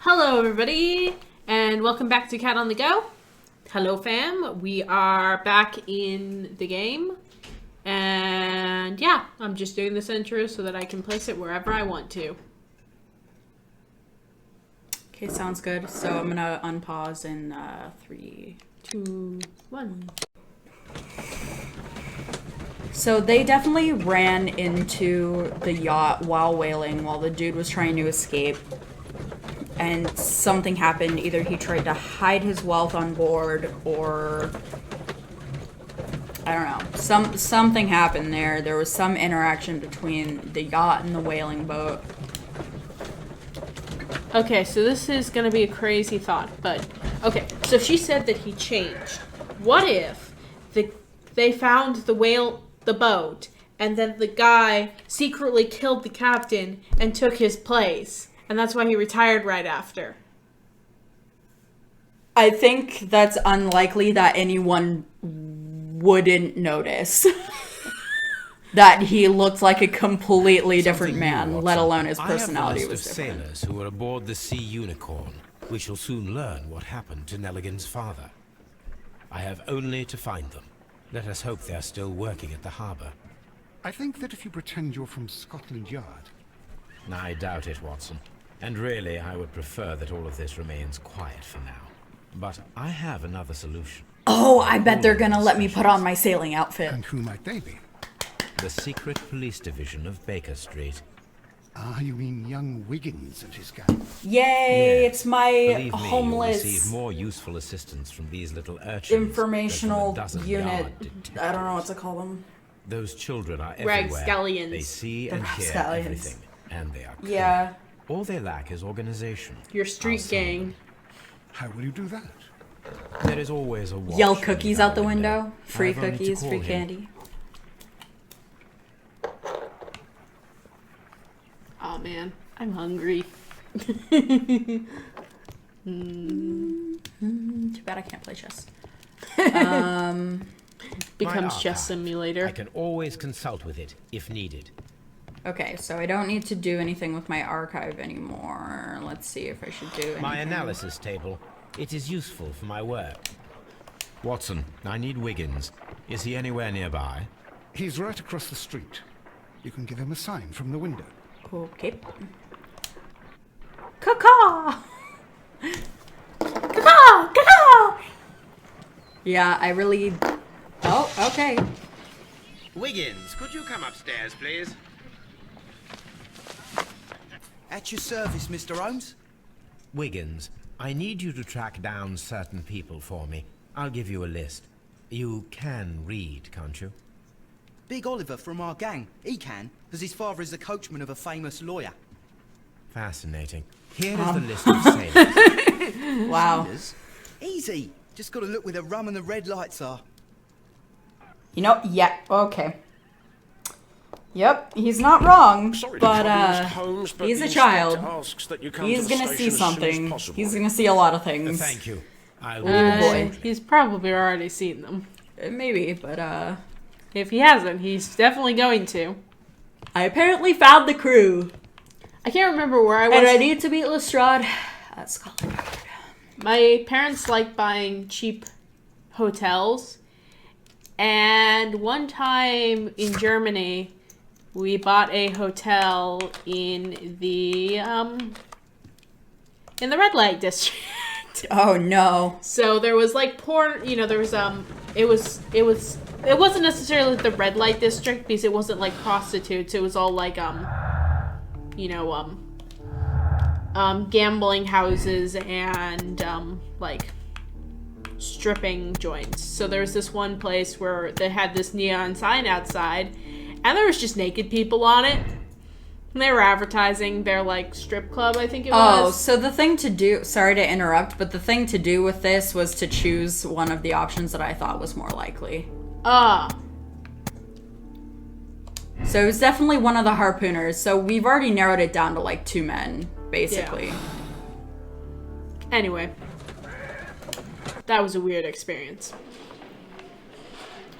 Hello everybody, and welcome back to Cat on the Go. Hello fam, we are back in the game, and yeah, I'm just doing this intro so that I can place it wherever I want to. Okay, sounds good. So I'm gonna unpause in 3, 2, 1. So they definitely ran into the yacht while whaling, while the dude was trying to escape. And something happened. Either he tried to hide his wealth on board, or I don't know. Something happened there. There was some interaction between the yacht and the whaling boat. Okay, so this is gonna be a crazy thought, but okay. So she said that he changed. What if they found the boat, and then the guy secretly killed the captain and took his place? And that's why he retired right after. I think that's unlikely that anyone wouldn't notice that he looked like a completely different man, let alone his personality was different. I have a list of sailors who were aboard the Sea Unicorn. We shall soon learn what happened to Nelligan's father. I have only to find them. Let us hope they are still working at the harbour. I think that if you pretend you're from Scotland Yard... I doubt it, Watson. And really, I would prefer that all of this remains quiet for now. But I have another solution. Oh, I bet they're gonna let me put on my sailing outfit. And who might they be? The secret police division of Baker Street. Ah, you mean young Wiggins and his gang? Yay, Yes. it's my Believe me, homeless you'll receive more useful assistance from these little urchins informational than from a dozen unit. yard detectives. I don't know what to call them. Those children are everywhere. Ragscallions. They see The and hear Ragscallions. everything, and they are clever. Yeah. All they lack is organization. Your street I'll gang. How will you do that? There is always a watch Yell on cookies our out the window. Free I've only to cookies, call free him. candy. Oh man, I'm hungry. Too bad I can't play chess. Becomes My chess archive. simulator. I can always consult with it if needed. Okay, so I don't need to do anything with my archive anymore. Let's see if I should do anything. My analysis table. It is useful for my work. Watson, I need Wiggins. Is he anywhere nearby? He's right across the street. You can give him a sign from the window. Okay. Caw-caw! Caw-caw! Caw-caw! Yeah, I really... Oh, okay. Wiggins, could you come upstairs, please? At your service, Mr. Holmes. Wiggins, I need you to track down certain people for me. I'll give you a list. You can read, can't you? Big Oliver from our gang. He can, because his father is the coachman of a famous lawyer. Fascinating. Here is the list of sailors. Wow. Sailors? Easy. Just got to look where the rum and the red lights are. You know, yeah, okay. Yep, he's not wrong, but he's a child. He's gonna see something. He's gonna see a lot of things. Thank you. I'll boy. He's probably already seen them. Maybe, but If he hasn't, he's definitely going to. I apparently found the crew. I can't remember where I was. And I need to meet Lestrade at Scotland Yard. My parents like buying cheap hotels. And one time in Germany, we bought a hotel in the red light district. Oh no. So there was like porn, there was it wasn't necessarily the red light district because it wasn't like prostitutes. It was all like gambling houses and like stripping joints. So there was this one place where they had this neon sign outside and there was just naked people on it. And they were advertising their like strip club, I think it was. Oh, so the thing to do, sorry to interrupt, but the thing to do with this was to choose one of the options that I thought was more likely. So it was definitely one of the harpooners. So we've already narrowed it down to like 2 men, basically. Yeah. Anyway. That was a weird experience.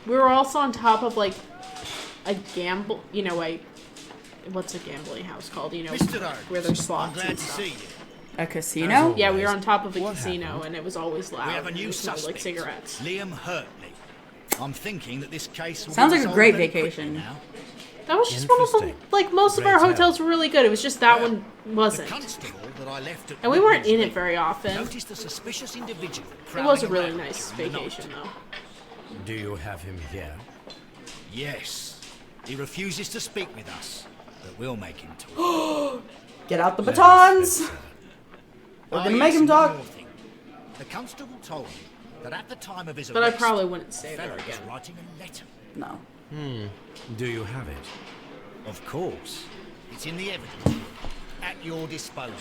We were also on top of like a gamble, what's a gambling house called? Mr. Holmes, where there's slots. I'm glad and to stuff. see you. A casino? Yeah, we were on top of a What casino, happened? and it was always loud. We have a and new it smelled suspect, like cigarettes. Liam Hurtley. I'm thinking that this case will Sounds be like a resolved great very quickly vacation. now. That was just one of the, Interesting. like, most of our Great hotels were really good. It was just that one The wasn't. constable that I left at And we weren't in Whitman's it very often. noticed a suspicious individual. It was a prowling really around nice during the vacation, night. though. Do you have him here? Yes. He refuses to speak with us, but we'll make him talk. Get out the Let us batons! sit, sir. We're Ah, gonna make yes, him and one talk. more thing. The constable told me that at the time of his But I arrest, probably wouldn't stay the there fellow was again. writing a letter. No. Do you have it? Of course. It's in the evidence. At your disposal.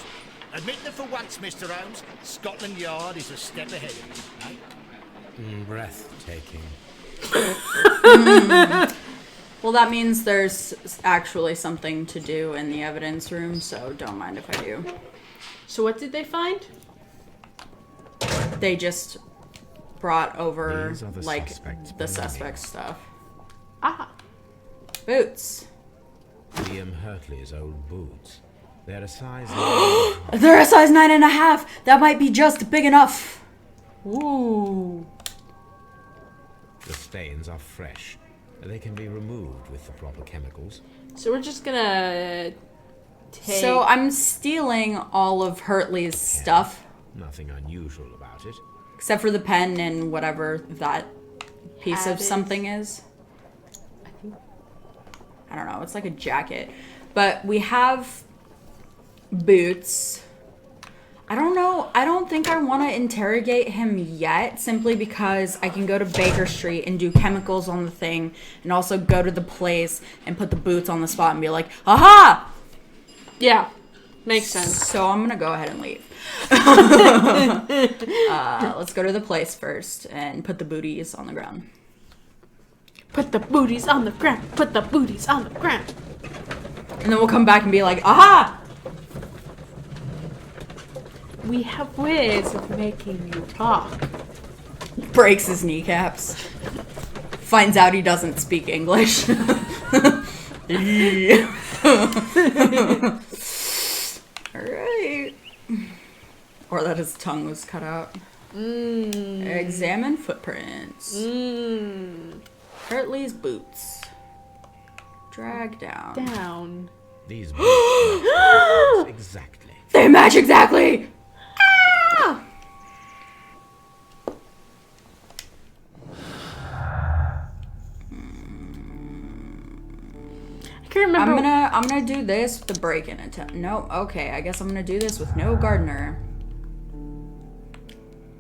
Admit that for once, Mr. Holmes, Scotland Yard is a step ahead of you, eh? Breathtaking. Well, that means there's actually something to do in the evidence room, so don't mind if I do. So what did they find? They just brought over, These are the like, suspect's the belongings. suspect stuff. Ah. Boots. Liam Hurtley's old boots. They're a size 9. They're a size 9.5! That might be just big enough! Ooh. The stains are fresh. They can be removed with the proper chemicals. So we're just gonna take... So I'm stealing all of Hurtley's stuff, Nothing unusual about it. except for the pen and whatever that piece of Added. something is. I don't know, it's like a jacket. But we have boots. I don't know, I don't think I want to interrogate him yet, simply because I can go to Baker Street and do chemicals on the thing, and also go to the place and put the boots on the spot and be like, aha! Yeah. Makes sense. So I'm gonna go ahead and leave. Let's go to the place first and put the booties on the ground. Put the booties on the ground. Put the booties on the ground. And then we'll come back and be like, aha! We have ways of making you talk. Breaks his kneecaps. Finds out he doesn't speak English. Alright. Or that his tongue was cut out. Examine footprints. Hurtley's boots. Drag down. Down. These boots match exactly. They match exactly! Ah! I can't remember. I'm gonna do this with the break-in attempt. No, okay, I guess I'm gonna do this with no gardener.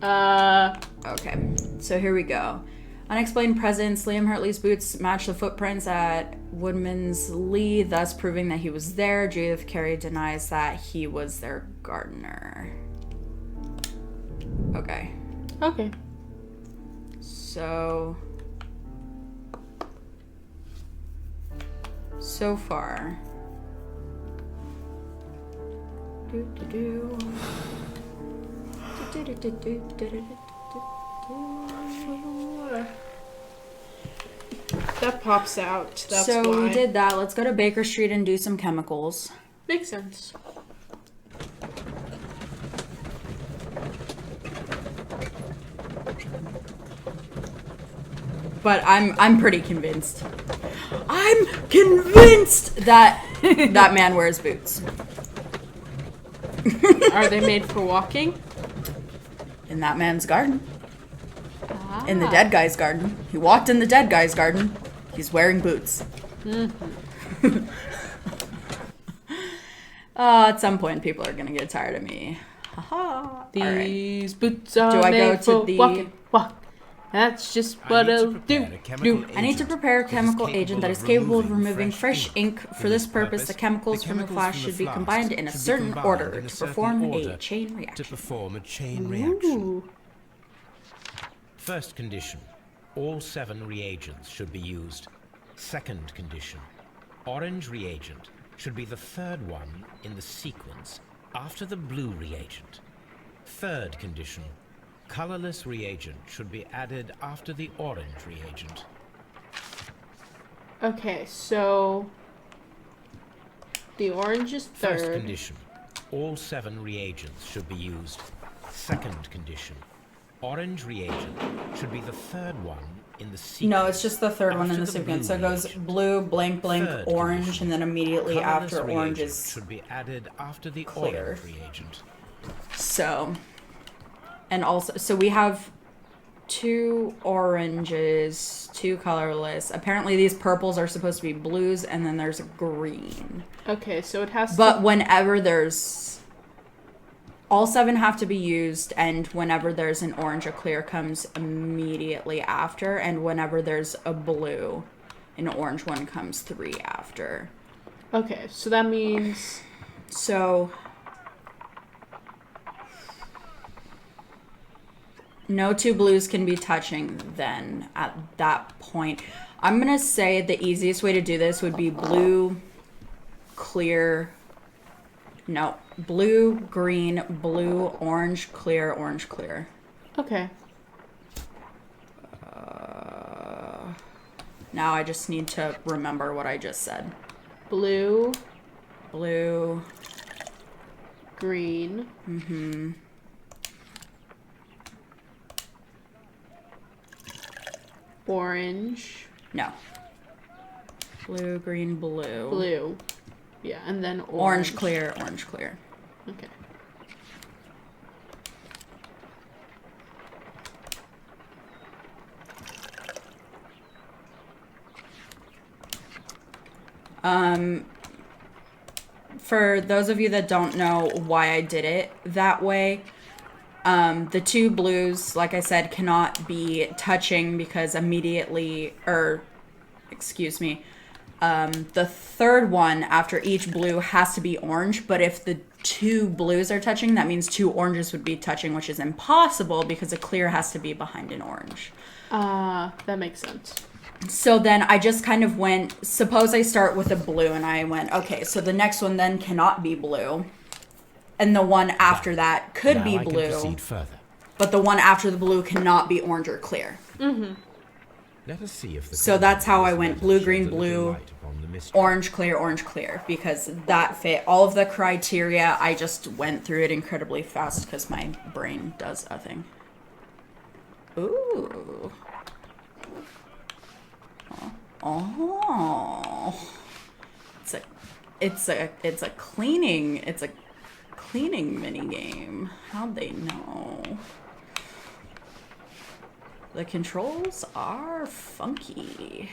Okay, so here we go. Unexplained presence. Liam Hurtley's boots match the footprints at Woodman's Lee, thus proving that he was there. Judith Carey denies that he was their gardener. Okay, Okay. so far. That pops out. That's So why. we did that. Let's go to Baker Street and do some chemicals. Makes sense. But I'm pretty convinced. I'm convinced that that man wears boots. Are they made for walking? In that man's garden. In the dead guy's garden. He walked in the dead guy's garden. He's wearing boots. At some point, people are gonna get tired of me. Haha. These boots are Do I go made to for the- walking. Walk. That's just what I'll do. I need to prepare a chemical agent that is capable of removing fresh ink. For this purpose, the chemicals from the flask should be combined in a certain order to perform a chain To reaction. perform a chain reaction. Ooh. First condition, all 7 reagents should be used. Second condition, orange reagent should be the third one in the sequence after the blue reagent. Third condition, colorless reagent should be added after the orange reagent. Okay, so the orange is First third. condition, All 7 reagents should be used. Second condition. Orange reagent should be the third one in the sequence. No, it's just the third one in after the sequence. So it blue goes reagent. blue, blank, blank, Third orange, condition. and then immediately Colourless after orange reagent is should be added after the clear. orange reagent. so. And also, so we have 2 oranges, 2 colorless. Apparently these purples are supposed to be blues, and then there's a green. Okay, so it has But to... whenever there's... All 7 have to be used, and whenever there's an orange, a clear comes immediately after, and whenever there's a blue, an orange one comes 3 after. Okay, so that means... So... No 2 blues can be touching then at that point. I'm going to say the easiest way to do this would be blue, clear... No, blue, green, blue, orange, clear, orange, clear. Okay. Now I just need to remember what I just said. Blue, Blue, green. Orange, no. Blue, green, blue. blue. Yeah, and then Orange, clear, orange, clear. Okay. For those of you that don't know why I did it that way, the 2 blues, like I said, cannot be touching because immediately, excuse me, the third one after each blue has to be orange, but if the 2 blues are touching, that means 2 oranges would be touching, which is impossible because a clear has to be behind an orange. That makes sense. So then I just kind of went, suppose I start with a blue and I went, okay, so the next one then cannot be blue. And the one after that could Now be I can blue, proceed further. but the one after the blue cannot be orange or clear. Let us see if the So that's how I went sheds blue, a green, little blue, light upon the mystery. orange, clear, because that fit all of the criteria. I just went through it incredibly fast because my brain does a thing. Ooh. Oh. It's a cleaning mini game. How'd they know? The controls are funky.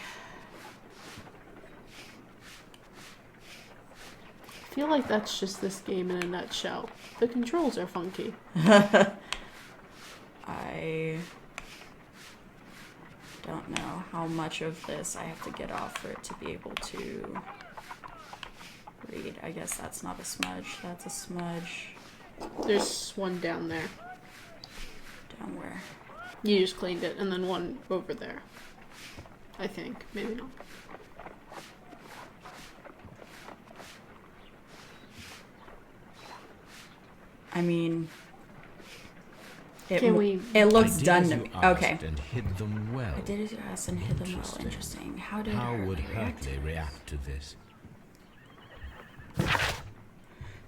I feel like that's just this game in a nutshell. The controls are funky. I don't know how much of this I have to get off for it to be able to read. I guess that's not a smudge. That's a smudge. There's one down there. Down where? You just cleaned it, and then one over there. I think. Maybe not. I mean, it, Can we- it looks I did done as to you me. asked Okay. And hid them well. I did as you asked and hid them well. Interesting. Interesting. How did How would Hurley react? Hurtley react to this?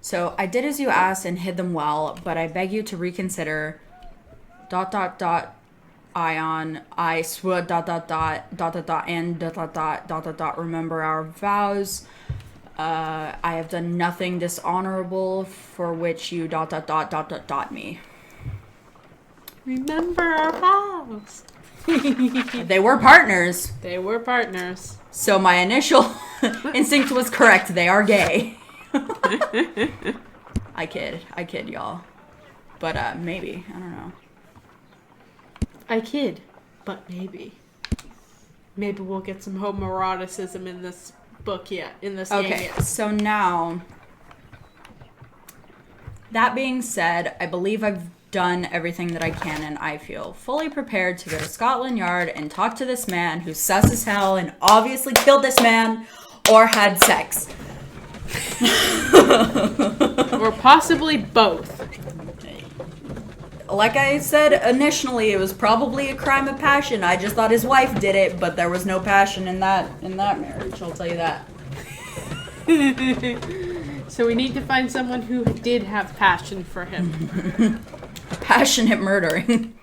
So I did as you asked and hid them well, but I beg you to reconsider. ... Ion, I swear ... and ... Remember our vows. I have done nothing dishonorable for which you ... me. Remember our vows. They were partners, They were partners. so my initial instinct was correct. They are gay. I kid, y'all. But maybe, I don't know. I kid, but maybe. Maybe we'll get some homoeroticism in this book yet, in this game Okay, yet. so now, that being said, I believe I've done everything that I can, and I feel fully prepared to go to Scotland Yard and talk to this man who's sus as hell and obviously killed this man or had sex. Or possibly both. Like I said initially, it was probably a crime of passion. I just thought his wife did it, but there was no passion in that marriage, I'll tell you that. So we need to find someone who did have passion for him. Passionate murdering.